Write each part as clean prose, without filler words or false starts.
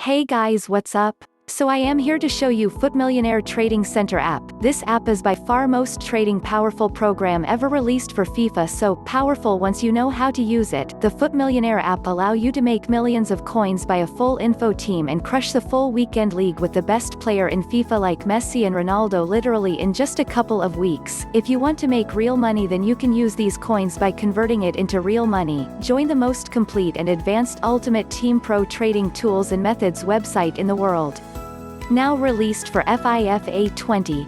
Hey guys, what's up? So I am here to show you FUTMillionaire Trading Center app. This app is by far most trading powerful program ever released for FIFA, so powerful once you know how to use it. The FUTMillionaire app allow you to make millions of coins by a full info team and crush the full weekend league with the best player in FIFA like Messi and Ronaldo literally in just a couple of weeks. If you want to make real money, then you can use these coins by converting it into real money. Join the most complete and advanced ultimate team pro trading tools and methods website in the world. Now released for fifa20.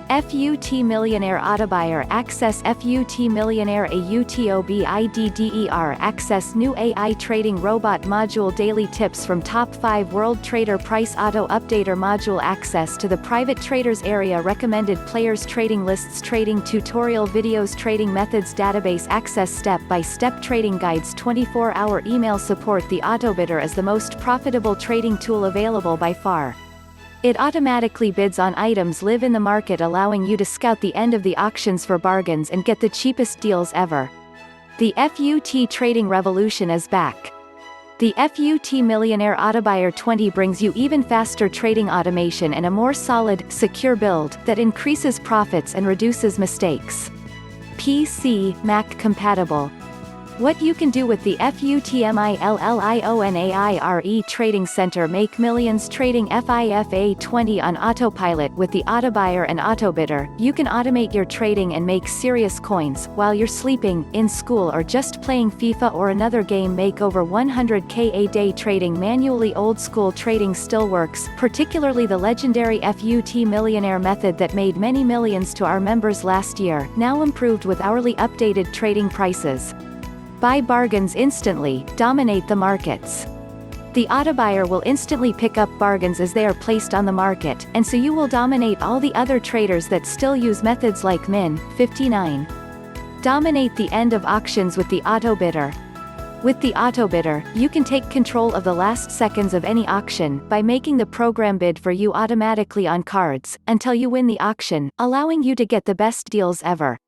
FUTMillionaire Autobuyer access FUTMillionaire Autobidder access new AI trading robot module daily tips from top 5 world trader price AutoUpdater module access to the private traders area recommended players trading lists trading tutorial videos trading methods database access step-by-step trading guides 24-hour email support. The Autobidder is the most profitable trading tool available by far. It automatically bids on items live in the market, allowing you to scout the end of the auctions for bargains and get the cheapest deals ever. The FUT Trading Revolution is back. The FUTMillionaire Autobuyer 20 brings you even faster trading automation and a more solid, secure build that increases profits and reduces mistakes. PC, Mac compatible. What you can do with the FUTMillionaire Trading Center: make millions trading FIFA20 on Autopilot with the Autobuyer and Autobidder. You can automate your trading and make serious coins while you're sleeping, in school, or just playing FIFA or another game. Make over 100k a day trading manually. Old school trading still works, particularly the legendary FUTMillionaire method that made many millions to our members last year, now improved with hourly updated trading prices. Buy bargains instantly, dominate the markets. The Autobuyer will instantly pick up bargains as they are placed on the market, and so you will dominate all the other traders that still use methods like Min, 59. Dominate the end of auctions with the Autobidder. With the Autobidder, you can take control of the last seconds of any auction by making the program bid for you automatically on cards, until you win the auction, allowing you to get the best deals ever.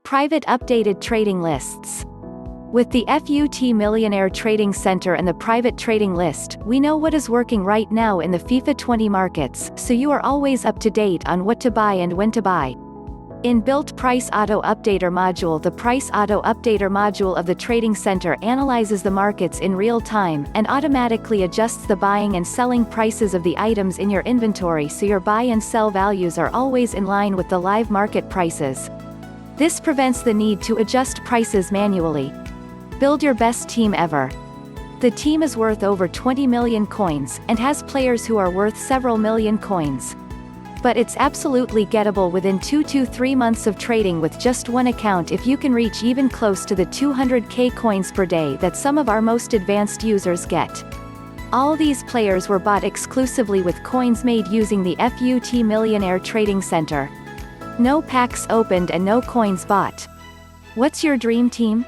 Private updated trading lists. With the FUTMillionaire Trading Center and the private trading list, we know what is working right now in the FIFA20 markets, so you are always up to date on what to buy and when to buy. Inbuilt Price AutoUpdater module. The Price AutoUpdater module of the Trading Center analyzes the markets in real time, and automatically adjusts the buying and selling prices of the items in your inventory so your buy and sell values are always in line with the live market prices. This prevents the need to adjust prices manually. Build your best team ever. The team is worth over 20 million coins, and has players who are worth several million coins. But it's absolutely gettable within 2 to 3 months of trading with just one account if you can reach even close to the 200k coins per day that some of our most advanced users get. All these players were bought exclusively with coins made using the FUTMillionaire Trading Center. No packs opened and no coins bought. What's your dream team?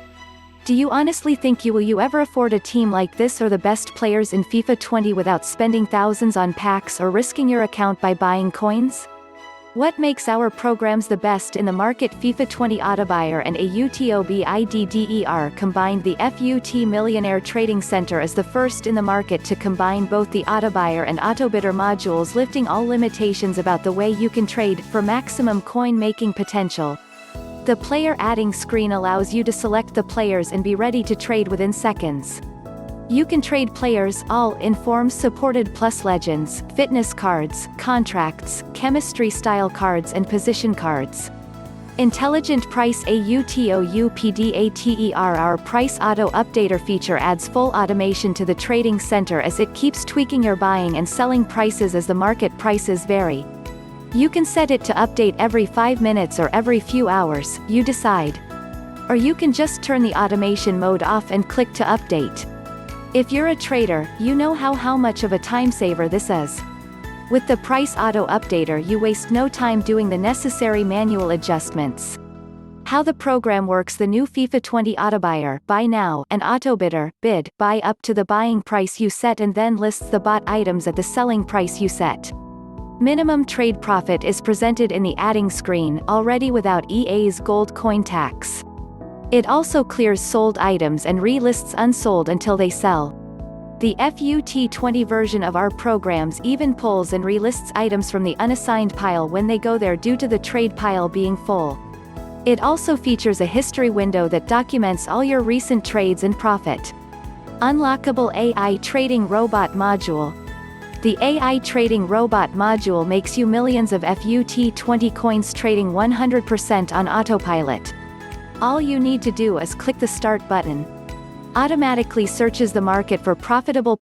Do you honestly think you will ever afford a team like this or the best players in FIFA 20 without spending thousands on packs or risking your account by buying coins? What makes our programs the best in the market? FIFA 20 Autobuyer and Autobidder combined. The FUTMillionaire Trading Center is the first in the market to combine both the Autobuyer and Autobidder modules, lifting all limitations about the way you can trade for maximum coin making potential. The player adding screen allows you to select the players and be ready to trade within seconds. You can trade players, all in forms supported, plus legends, fitness cards, contracts, chemistry style cards and position cards. Intelligent Price AutoUpdater. Our Price Auto Updater feature adds full automation to the trading center as it keeps tweaking your buying and selling prices as the market prices vary. You can set it to update every 5 minutes or every few hours, you decide. Or you can just turn the automation mode off and click to update. If you're a trader, you know how much of a time saver this is. With the Price Auto Updater, you waste no time doing the necessary manual adjustments. How the program works: the new FIFA 20 Autobuyer, buy now, and Autobidder, bid, buy up to the buying price you set and then lists the bought items at the selling price you set. Minimum trade profit is presented in the adding screen, already without EA's gold coin tax. It also clears sold items and relists unsold until they sell. The FUT20 version of our programs even pulls and relists items from the unassigned pile when they go there due to the trade pile being full. It also features a history window that documents all your recent trades and profit. Unlockable AI Trading Robot Module. The AI Trading Robot Module makes you millions of FUT20 coins trading 100% on Autopilot. All you need to do is click the Start button. Automatically searches the market for profitable